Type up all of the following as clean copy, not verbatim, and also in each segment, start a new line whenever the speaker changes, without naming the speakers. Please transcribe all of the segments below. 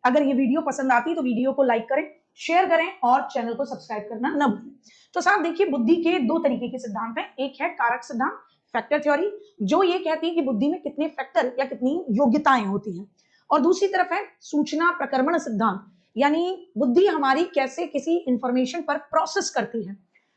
अगर ये वीडियो पसंद आती है तो वीडियो को लाइक करें, शेयर करें और चैनल को सब्सक्राइब करना न भूलें। तो साहब देखिए, बुद्धि के दो तरीके के सिद्धांत हैं। एक है कारक सिद्धांत, फैक्टर थ्योरी, जो ये कहती है कि बुद्धि में कितने फैक्टर या कितनी योग्यताएं होती हैं, और दूसरी तरफ है सूचना प्रकर्मण सिद्धांत, यानी बुद्धि हमारी कैसे किसी इंफॉर्मेशन पर प्रोसेस करती है।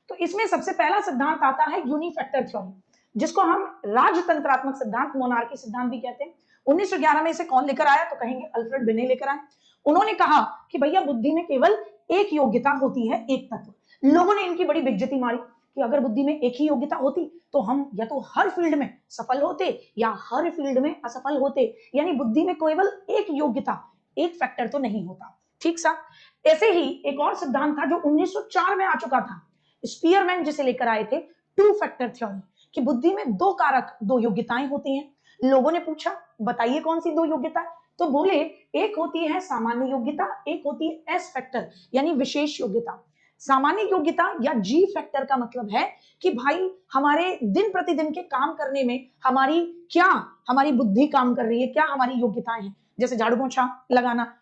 तो इसमें सबसे पहला सिद्धांत आता है यूनिफैक्टर थ्योरी, जिसको हम राजतंत्रात्मक सिद्धांत, मोनार्की सिद्धांत भी कहते हैं। 1911 में इसे कौन लेकर आया? तो कहेंगे अल्फ्रेड बिने लेकर आए। उन्होंने कहा कि भैया बुद्धि में केवल एक योग्यता होती है, एक तत्व। लोगों ने इनकी बड़ी बेइज्जती मारी कि अगर बुद्धि में एक ही योग्यता होती तो हम या तो हर फील्ड में सफल होते या हर फील्ड में असफल होते, यानी बुद्धि में केवल एक योग्यता, एक फैक्टर तो नहीं होता। ठीक सा। ऐसे ही एक और सिद्धांत था जो 1904 में आ चुका था, स्पीयरमैन जिसे लेकर आए थे, टू फैक्टर थ्योरी, कि बुद्धि में दो कारक, दो योग्यताएं होती हैं। लोगों ने पूछा बताइए कौन सी दो योग्यता? तो बोले एक होती है सामान्य योग्यता, एक होती है एस फैक्टर यानी विशेष योग्यता। सामान्य योग्यता या जी फैक्टर का मतलब है कि भाई हमारे दिन प्रतिदिन के काम करने में हमारी बुद्धि काम कर रही है, क्या हमारी योग्यताएं हैं। जैसे झाड़ू पोंछा लगाना,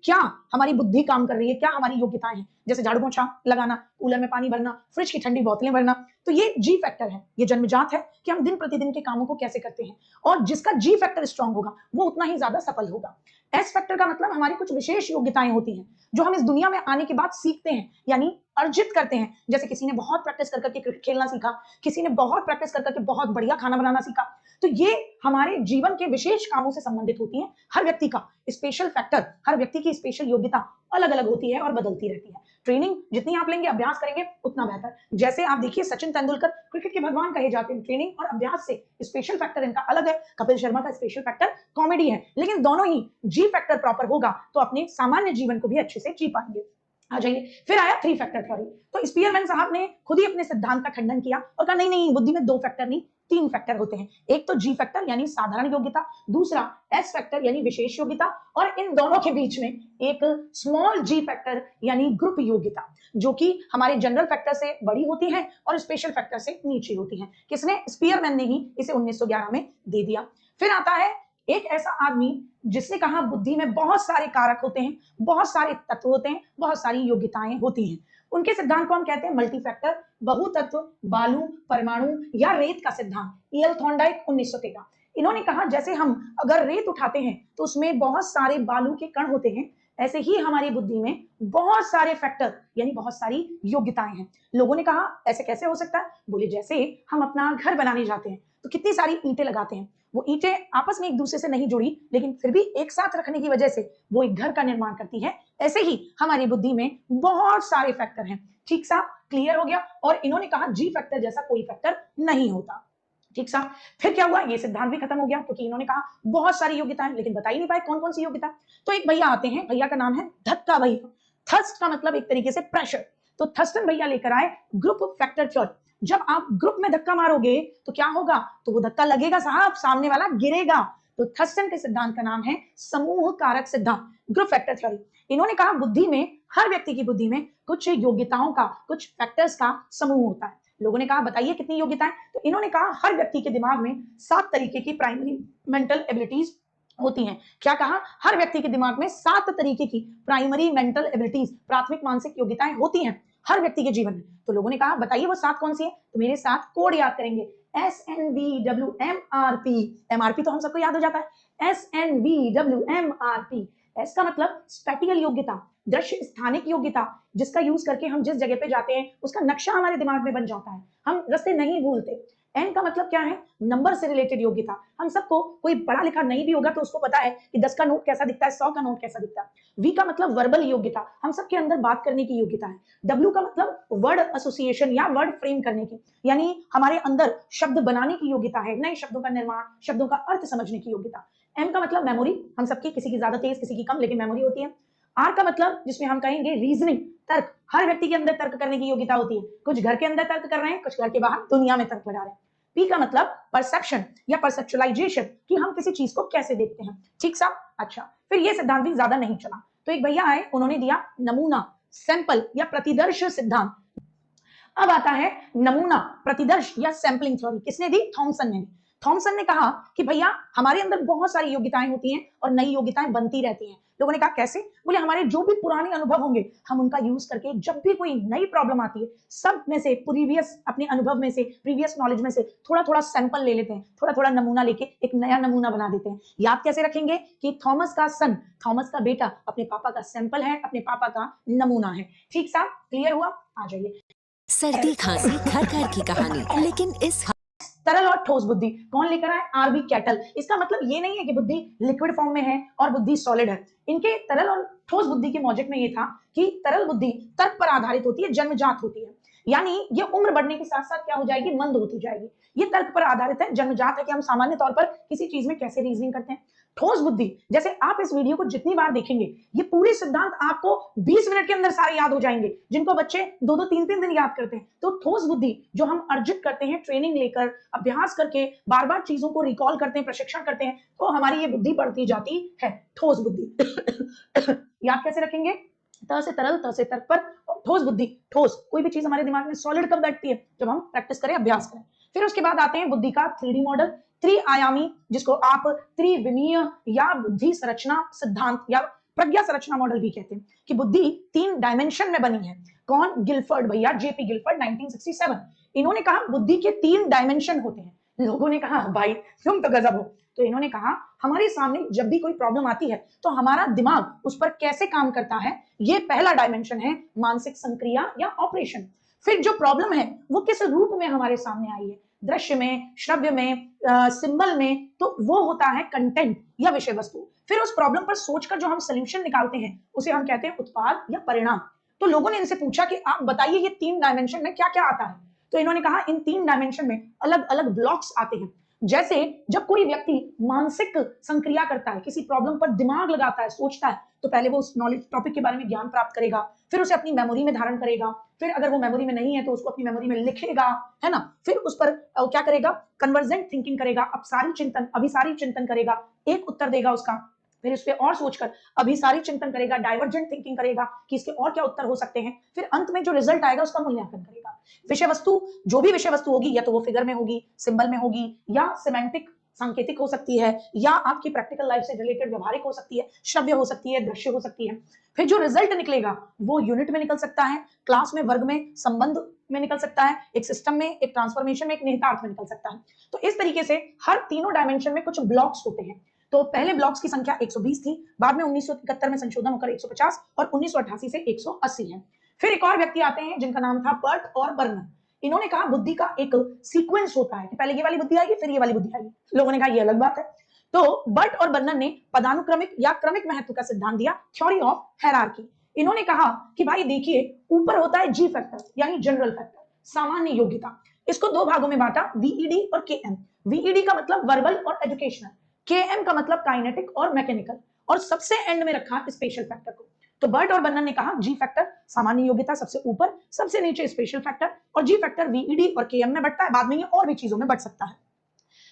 क्या हमारी बुद्धि काम कर रही है, क्या हमारी योग्यताएं हैं। जैसे झाड़ू पोंछा लगाना, कूलर में पानी भरना, फ्रिज की ठंडी बोतलें भरना। तो ये जी फैक्टर है, ये जन्मजात है कि हम दिन प्रतिदिन के कामों को कैसे करते हैं, और जिसका जी फैक्टर स्ट्रांग होगा वो उतना ही ज्यादा सफल होगा। एस फैक्टर का मतलब हमारी कुछ विशेष योग्यताएं होती हैं जो हम इस दुनिया में आने के बाद सीखते हैं, यानी अर्जित करते हैं। जैसे किसी ने बहुत प्रैक्टिस करके क्रिकेट खेलना सीखा, किसी ने बहुत प्रैक्टिस करके बहुत बढ़िया खाना बनाना सीखा। तो ये हमारे जीवन के विशेष कामों से संबंधित होती हैं। हर व्यक्ति का स्पेशल फैक्टर, हर व्यक्ति की स्पेशल योग्यता अलग अलग होती है और बदलती रहती है। ट्रेनिंग जितनी आप लेंगे, अभ्यास करेंगे, उतना बेहतर। जैसे आप देखिए सचिन तेंदुलकर क्रिकेट के भगवान कहे जाते हैं। ट्रेनिंग और अभ्यास से स्पेशल फैक्टर इनका अलग है। कपिल शर्मा का स्पेशल फैक्टर कॉमेडी है, लेकिन दोनों ही जी फैक्टर प्रॉपर होगा तो अपने सामान्य जीवन को भी अच्छे से जी पाएंगे। आ जाइए, फिर आया थ्री फैक्टर थ्योरी। तो स्पीयरमैन साहब ने खुद ही अपने सिद्धांत का खंडन किया और कहा नहीं नहीं, बुद्धि में दो फैक्टर नहीं, तीन फैक्टर होते हैं। एक तो जी फैक्टर यानी साधारण योग्यता, दूसरा एस फैक्टर यानी विशेष योग्यता, और इन दोनों के बीच में एक स्मॉल जी फैक्टर यानी ग्रुप योग्यता, जो कि हमारे जनरल फैक्टर से बड़ी होती है और स्पेशल फैक्टर से नीचे होती है। किसने? स्पीयरमैन ने ही इसे 1911 में दे दिया। फिर आता है एक ऐसा आदमी जिसने कहा बुद्धि में बहुत सारे कारक होते हैं, बहुत सारे तत्व होते हैं, बहुत सारी योग्यताएं होती हैं। उनके सिद्धांत को हम कहते हैं मल्टी फैक्टर, बहुतत्व, बालू, परमाणु या रेत का सिद्धांत। EL Thorndike 1913। इन्होंने कहा जैसे हम अगर रेत उठाते हैं तो उसमें बहुत सारे बालू के कण होते हैं, ऐसे ही हमारी बुद्धि में बहुत सारे फैक्टर यानी बहुत सारी योग्यताएं हैं। लोगों ने कहा ऐसे कैसे हो सकता है? बोले जैसे हम अपना घर बनाने जाते हैं तो कितनी सारी ईंटें लगाते हैं, वो ईंटें आपस में एक दूसरे से नहीं जुड़ी, लेकिन फिर भी एक साथ रखने की वजह से वो एक घर का निर्माण करती है। ऐसे ही हमारी बुद्धि में बहुत सारे फैक्टर हैं। ठीक सा, क्लियर हो गया। और इन्होंने कहा जी फैक्टर जैसा कोई फैक्टर नहीं होता। ठीक सा। फिर क्या हुआ? ये सिद्धांत भी खत्म हो गया, क्योंकि इन्होंने कहा बहुत सारी योग्यताएं, लेकिन बता ही नहीं पाए कौन कौन सी योग्यता। तो एक भैया आते हैं, भैया का नाम है धक्का भैया। थर्स्ट का मतलब एक तरीके से प्रेशर। तो थर्स्टन भैया लेकर आए ग्रुप फैक्टर थ्योरी। जब आप ग्रुप में धक्का मारोगे तो क्या होगा? तो वो धक्का लगेगा साहब, सामने वाला गिरेगा। तो थर्स्टन के सिद्धांत का नाम है समूह कारक सिद्धांत, ग्रुप फैक्टर थ्योरी। इन्होंने कहा बुद्धि में, हर व्यक्ति की बुद्धि में कुछ योग्यताओं का, कुछ फैक्टर्स का समूह होता है। लोगों ने कहा बताइए कितनी योग्यताएं? तो इन्होंने कहा हर व्यक्ति के दिमाग में 7 तरीके की प्राइमरी मेंटल एबिलिटीज होती हैं। क्या कहा? हर व्यक्ति के दिमाग में 7 तरीके की प्राइमरी मेंटल एबिलिटीज, प्राथमिक मानसिक योग्यताएं होती हैं हर व्यक्ति के जीवन में। तो लोगों ने कहा बताइए वो 7 कौन सी है? तो मेरे साथ कोड याद करेंगे, SNVWMRP। एमआरपी तो हम सबको याद हो जाता है, SNVWMRP। एस का मतलब स्पैटिकल योग्यता, दृश्य स्थानिक योग्यता, जिसका यूज करके हम जिस जगह पे जाते हैं उसका नक्शा हमारे दिमाग में बन जाता है, हम रास्ते नहीं भूलते। एन का मतलब क्या है? नंबर से रिलेटेड योग्यता। हम सबको, कोई पढ़ा लिखा नहीं भी होगा तो उसको पता है कि 10 का नोट कैसा दिखता है, 100 का नोट कैसा दिखता है। वी का मतलब वर्बल योग्यता, हम सबके अंदर बात करने की योग्यता है। डब्ल्यू का मतलब वर्ड एसोसिएशन या वर्ड फ्रेम करने की, यानी हमारे अंदर शब्द बनाने की योग्यता है, नए शब्दों का निर्माण, शब्दों का अर्थ समझने की योग्यता। एम का मतलब मेमोरी, हम सबकी, किसी की ज्यादा तेज किसी की कम, लेकिन मेमोरी होती है। आर का मतलब जिसमें हम कहेंगे रीजनिंग, तर्क, हर व्यक्ति के अंदर तर्क करने की योग्यता होती है। कुछ घर के अंदर तर्क कर रहे हैं, कुछ घर के बाहर दुनिया में तर्क लगा रहे हैं। पी का मतलब परसेप्शन या परसेप्चुअलाइजेशन, कि हम किसी चीज को कैसे देखते हैं। ठीक सा। अच्छा, फिर ये सिद्धांत भी ज्यादा नहीं चला, तो एक भैया आए, उन्होंने दिया नमूना, सैंपल या प्रतिदर्श सिद्धांत। अब आता है नमूना, प्रतिदर्श या सैंपलिंग थ्योरी। किसने दी? थॉमसन ने दी। थॉमसन ने कहा कि भैया हमारे अंदर बहुत सारी योग्यताएं होती हैं और नई योग्यताएं बनती रहती हैं। लोगों ने कहा कैसे? बोले हमारे जो भी पुराने अनुभव होंगे हम उनका यूज करके जब भी कोई नई प्रॉब्लम आती है सब में से प्रीवियस अपने अनुभव में से प्रीवियस नॉलेज में से थोड़ा थोड़ा सैंपल ले लेते हैं, थोड़ा थोड़ा नमूना लेके एक नया नमूना बना देते हैं। याद कैसे रखेंगे कि थॉमस का सन, थॉमस का बेटा अपने पापा का सैंपल है, अपने पापा का नमूना है। ठीक साहब, क्लियर हुआ? आ जाइए।
सर्दी खांसी घर घर की कहानी, लेकिन इस
तरल और ठोस बुद्धि कौन लेकर आए? R B Cattell. इसका मतलब ये नहीं है कि बुद्धि लिक्विड फॉर्म में है और बुद्धि सॉलिड है। इनके तरल और ठोस बुद्धि के मौजक में ये था कि तरल बुद्धि तर्क पर आधारित होती है, जन्मजात होती है, यानी ये उम्र बढ़ने के साथ साथ क्या हो जाएगी? मंद होती जाएगी। ये तर्क पर आधारित है, जन्मजात है कि हम सामान्य तौर पर किसी चीज में कैसे रीजनिंग करते हैं। ठोस बुद्धि, जैसे आप इस वीडियो को जितनी बार देखेंगे ये पूरे सिद्धांत आपको 20 मिनट के अंदर सारे याद हो जाएंगे, जिनको बच्चे 2-2 3-3 दिन याद करते हैं। तो ठोस बुद्धि जो हम अर्जित करते हैं ट्रेनिंग लेकर, अभ्यास करके, बार बार चीजों को रिकॉल करते हैं, प्रशिक्षण करते हैं, तो हमारी ये बुद्धि बढ़ती जाती है, ठोस बुद्धि। याद कैसे रखेंगे? त से तरल, त से तर्क पर, ठोस बुद्धि। ठोस कोई भी चीज हमारे दिमाग में सॉलिड कब बैठती है? जब हम प्रैक्टिस करें, अभ्यास करें। फिर उसके बाद आते हैं बुद्धि का 3D मॉडल, त्रिआयामी, जिसको आप त्रिविमीय या बुद्धि संरचना सिद्धांत या प्रज्ञा संरचना मॉडल भी कहते हैं, कि बुद्धि 3 डायमेंशन में बनी है। कौन? गिलफर्ड भैया, जेपी गिलफर्ड 1967। इन्होंने कहा बुद्धि के 3 डायमेंशन होते हैं। लोगों ने कहा भाई तुम तो गजब हो। तो इन्होंने कहा हमारे सामने जब भी कोई प्रॉब्लम आती है तो हमारा दिमाग उस पर कैसे काम करता है, ये पहला डायमेंशन है, मानसिक संक्रिया या ऑपरेशन। फिर जो प्रॉब्लम है वो किस रूप में हमारे सामने आई है, दृश्य में, श्रव्य में, सिंबल में, तो वो होता है कंटेंट या विषय वस्तु। फिर उस प्रॉब्लम पर सोचकर जो हम सोल्यूशन निकालते हैं उसे हम कहते हैं उत्पाद या परिणाम। तो लोगों ने इनसे पूछा कि आप बताइए ये 3 डायमेंशन में क्या क्या आता है। तो इन्होंने कहा इन 3 डायमेंशन में अलग अलग ब्लॉक्स आते हैं। जैसे जब कोई व्यक्ति मानसिक संक्रिया करता है, किसी प्रॉब्लम पर दिमाग लगाता है, सोचता है, तो पहले वो उस नॉलेज टॉपिक के बारे में ज्ञान प्राप्त करेगा, फिर उसे अपनी मेमोरी में धारण करेगा, फिर अगर वो मेमोरी में नहीं है तो उसको अपनी मेमोरी में लिखेगा, है ना, फिर उस पर क्या करेगा? कन्वर्जेंट थिंकिंग करेगा, अपसारी चिंतन, अभिसारी चिंतन करेगा, एक उत्तर देगा उसका, फिर इस पे और सोचकर अभिसारी चिंतन करेगा, डाइवर्जेंट थिंकिंग करेगा कि इसके और क्या उत्तर हो सकते हैं, फिर अंत में जो रिजल्ट आएगा उसका मूल्यांकन करेगा। विषय वस्तु, जो भी विषय वस्तु होगी, या तो वो फिगर में होगी, सिंबल में होगी, या सिमेंटिक सांकेतिक हो सकती है, या आपकी प्रैक्टिकल लाइफ से रिलेटेड व्यवहारिक हो सकती है, श्रव्य हो सकती है, दृश्य हो सकती है। फिर जो रिजल्ट निकलेगा वो यूनिट में निकल सकता है, क्लास में, वर्ग में, संबंध में निकल सकता है, एक सिस्टम में, एक ट्रांसफॉर्मेशन में, एक निहितार्थ में निकल सकता है। तो इस तरीके से हर तीनों डायमेंशन में कुछ ब्लॉक्स होते हैं। तो पहले ब्लॉक्स की संख्या 120 थी, बाद में 1971 में संशोधन होकर 150 और 1988 से 180 है। फिर एक और व्यक्ति आते हैं जिनका नाम था बर्ट और बर्नर। इन्होंने कहा बुद्धि का एक सीक्वेंस होता है कि पहले ये वाली बुद्धि आएगी फिर ये वाली बुद्धि आएगी। लोगों ने कहा ये अलग बात है। तो बर्ट और बर्नर ने पदानुक्रमिक या क्रमिक महत्व का सिद्धांत दिया, थ्योरी ऑफ हायरार्की। इन्होंने कहा कि भाई देखिए ऊपर होता है जी फैक्टर यानी जनरल फैक्टर, सामान्य योग्यता। इसको 2 भागों में बांटा, वीईडी और केएम। वीईडी का मतलब वर्बल और एजुकेशनल, केएम का मतलब काइनेटिक और मैकेनिकल, और सबसे एंड में रखा स्पेशल फैक्टर को। तो बर्ट और बर्नर ने कहा जी फैक्टर सामान्य योग्यता सबसे ऊपर, सबसे नीचे स्पेशल फैक्टर, और जी फैक्टर वीईडी और केएम में बढ़ता है, बाद में ये और भी चीजों में बढ़ सकता है।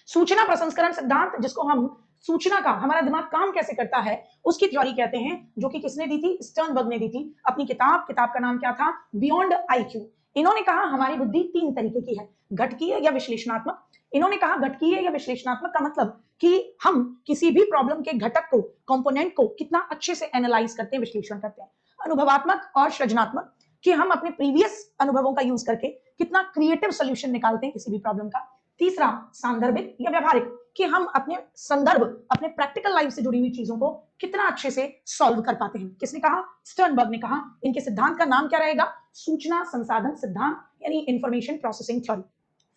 सूचना प्रसंस्करण सिद्धांत, जिसको हम सूचना का हमारा दिमाग काम कैसे करता है उसकी थ्योरी कहते हैं, जो कि किसने दी थी? स्टर्नबर्ग ने दी थी अपनी किताब का नाम क्या था? Beyond IQ. इन्होंने कहा हमारी बुद्धि 3 तरीके की है, घटकीय या विश्लेषणात्मक। इन्होंने कहा घटकीय या विश्लेषणात्मक का मतलब कि हम किसी भी प्रॉब्लम के घटक को, कंपोनेंट को कितना अच्छे से एनालाइज करते हैं, विश्लेषण करते हैं। अनुभवात्मक और सृजनात्मक, कि हम अपने प्रीवियस अनुभवों का यूज करके कितना क्रिएटिव सोल्यूशन निकालते हैं किसी भी प्रॉब्लम का। तीसरा सांदर्भिक या व्यवहारिक, कि हम अपने संदर्भ, अपने प्रैक्टिकल लाइफ से जुड़ी हुई चीजों को कितना अच्छे से सॉल्व कर पाते हैं। किसने कहा? स्टर्नबर्ग ने कहा। इनके सिद्धांत का नाम क्या रहेगा? सूचना संसाधन सिद्धांत यानी इंफॉर्मेशन प्रोसेसिंग थ्योरी।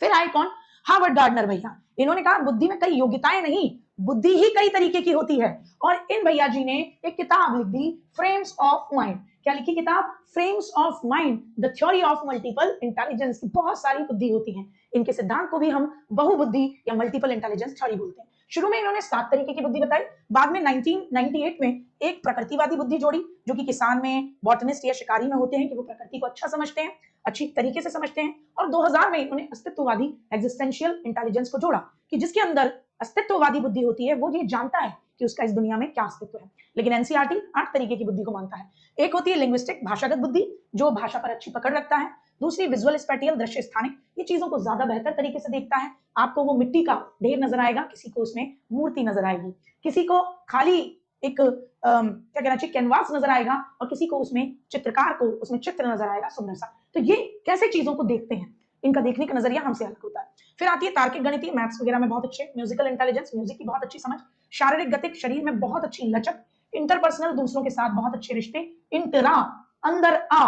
फिर आए कौन? हार्वर्ड गार्डनर भैया। इन्होंने कहा बुद्धि में कई योग्यताएं नहीं, बुद्धि ही कई तरीके की होती है। और इन भैया जी ने एक किताब लिख दी, फ्रेम्स ऑफ माइंड। क्या लिखी किताब? Frames of mind, the theory of multiple intelligence. बहुत सारी बुद्धि होती है। इनके सिद्धांत को भी हम बहुबुद्धि या मल्टीपल इंटेलिजेंस थ्योरी बोलते हैं। शुरू में इन्होंने 7 तरीके की बुद्धि बताई, बाद में 1998 में एक प्रकृतिवादी बुद्धि जोड़ी, जो कि किसान में, बॉटनिस्ट या शिकारी में होते हैं, कि वो प्रकृति को अच्छा समझते हैं, अच्छी तरीके से समझते हैं। और 2000 में उन्हें अस्तित्ववादी एग्जिस्टेंशियल इंटेलिजेंस को जोड़ा, कि जिसके अंदर अस्तित्ववादी बुद्धि होती है, वो ये जानता है कि उसका इस दुनिया में क्या अस्तित्व है। लेकिन एनसीईआरटी 8 तरीके की बुद्धि को मानता है। एक होती है लिंग्विस्टिक, भाषागत बुद्धि, जो भाषा पर अच्छी पकड़ रखता है। दूसरी विजुअल स्पेटियल, दृश्य स्थानिक, ये चीजों को ज्यादा बेहतर तरीके से देखता है। आपको वो मिट्टी का ढेर नजर आएगा, किसी को उसमें मूर्ति नजर आएगी, किसी को खाली एक क्या कहना चाहिए कैनवास नजर आएगा, और किसी को उसमें चित्रकार को उसमें चित्र नजर आएगा सुंदर सा। तो ये कैसे चीजों को देखते हैं, इनका देखने का नजरिया हमसे अलग होता है। फिर आती है तार्किक गणितीय, मैथ्स वगैरह में बहुत अच्छे, म्यूजिकल इंटेलिजेंस, म्यूजिक की बहुत अच्छी समझ, शारीरिक गतिक, शरीर में बहुत अच्छी लचक, इंटरपर्सनल, दूसरों के साथ बहुत अच्छे रिश्ते, इंटरा, अंदर आ,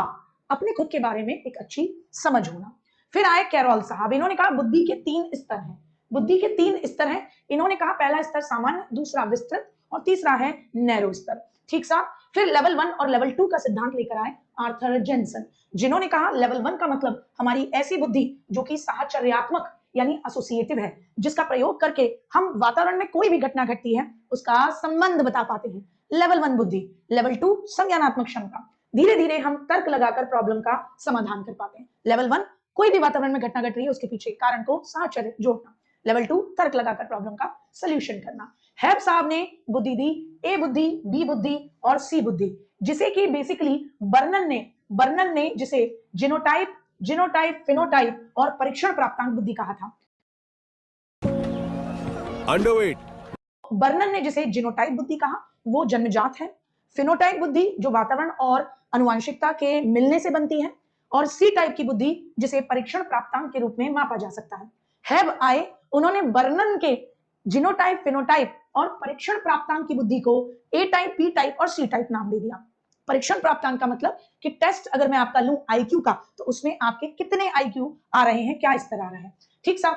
अपने खुद के बारे में एक अच्छी समझ होना। फिर आए कैरोल साहब, इन्होंने कहा बुद्धि के 3 स्तर हैं। बुद्धि के 3 स्तर हैं। इन्होंने कहा पहला स्तर सामान्य, दूसरा विस्तृत और तीसरा है नैरो स्तर। ठीक सा। फिर लेवल 1 और लेवल 2 का सिद्धांत लेकर आए आर्थर जेनसन, जिन्होंने कहा लेवल 1 का मतलब हमारी ऐसी बुद्धि जो कि साहचर्यात्मक यानी एसोसिएटिव है, जिसका प्रयोग करके हम वातावरण में कोई भी घटना घटती है उसका संबंध बता पाते हैं, लेवल 1 बुद्धि। लेवल 2 संज्ञानात्मक क्षमता, धीरे धीरे हम तर्क लगाकर प्रॉब्लम का समाधान कर पाते हैं। लेवल 1 कोई भी वातावरण में घटना घट रही है उसके पीछे कारण को साहचर्य जोड़ना। लेवल 2 तर्क लगाकर प्रॉब्लम का सोल्यूशन करना। हैब साहब ने बुद्धि दी ए बुद्धि, बी बुद्धि और सी बुद्धि, जिसे कि बेसिकली बर्नन ने जिसे जिनोटाइप, फिनोटाइप और परीक्षण प्राप्तांक बुद्धि कहा था।
अंडरवेट।
बर्नन ने जिसे जिनोटाइप बुद्धि कहा वो जन्मजात है, फिनोटाइप बुद्धि जो वातावरण और अनुवांशिकता के मिलने से बनती है, और सी टाइप की बुद्धि जिसे परीक्षण प्राप्तांक के रूप में मापा जा सकता है। हैब आए, उन्होंने बर्नन के जिनोटाइप, फिनोटाइप और परीक्षण प्राप्तांक की बुद्धि को ए टाइप, बी टाइप और सी टाइप नाम दे दिया। परीक्षण प्राप्तांक का मतलब कि टेस्ट अगर मैं आपका लूं आईक्यू का, तो उसमें आपके कितने आईक्यू आ रहे हैं, क्या स्तर आ रहा है। ठीक सा।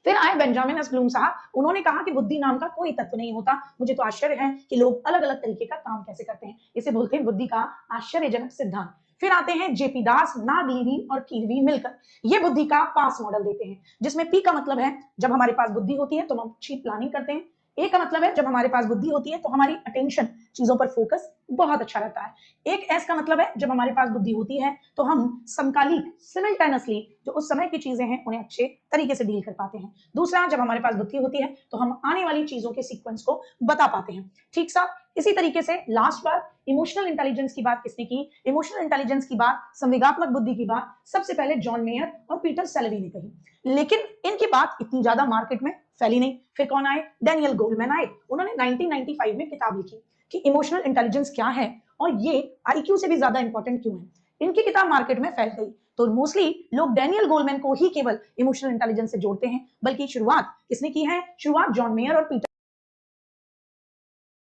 फिर आए बेंजामिन एस ब्लूम साहब, उन्होंने कहा कि बुद्धि नाम का कोई तत्व नहीं होता। मुझे तो आश्चर्य है कि लोग अलग अलग तरीके का काम कैसे करते हैं, इसे बोलते हैं बुद्धि का आश्चर्यजनक सिद्धांत। फिर आते हैं जेपी दास, नागलीवी और कीरवी मिलकर ये बुद्धि का पास मॉडल देते हैं, जिसमें पी का मतलब है जब हमारे पास बुद्धि होती है तो हम अच्छी प्लानिंग करते हैं। ए का मतलब है जब हमारे पास बुद्धि होती है तो हमारी अटेंशन, चीजों पर फोकस बहुत अच्छा रहता है। एक एस का मतलब है जब हमारे पास बुद्धि होती है तो हम समकालिक, सिमिल्टेनियसली जो उस समय की चीजें हैं उन्हें अच्छे तरीके से डील कर पाते हैं। दूसरा, जब हमारे पास बुद्धि होती है तो हम आने वाली चीजों के सीक्वेंस को बता पाते हैं। ठीक सा। इसी तरीके से लास्ट बार इमोशनल इंटेलिजेंस की बात किसने की? इमोशनल इंटेलिजेंस की बात, संवेगात्मक बुद्धि की बात सबसे पहले जॉन मेयर और पीटर सेलेवी ने कही, लेकिन इनकी बात इतनी ज्यादा मार्केट में फैली नहीं। फिर कौन आए? डैनियल गोल्डमैन आए। उन्होंने 1995 में किताब लिखी कि इमोशनल इंटेलिजेंस क्या है और ये आईक्यू से भी ज्यादा इंपॉर्टेंट क्यों है। इनकी किताब मार्केट में फैल गई तो मोस्टली लोग डैनियल गोल्डमैन को ही केवल इमोशनल इंटेलिजेंस से जोड़ते हैं, बल्कि शुरुआत किसने की है? शुरुआत जॉन मेयर और पीटर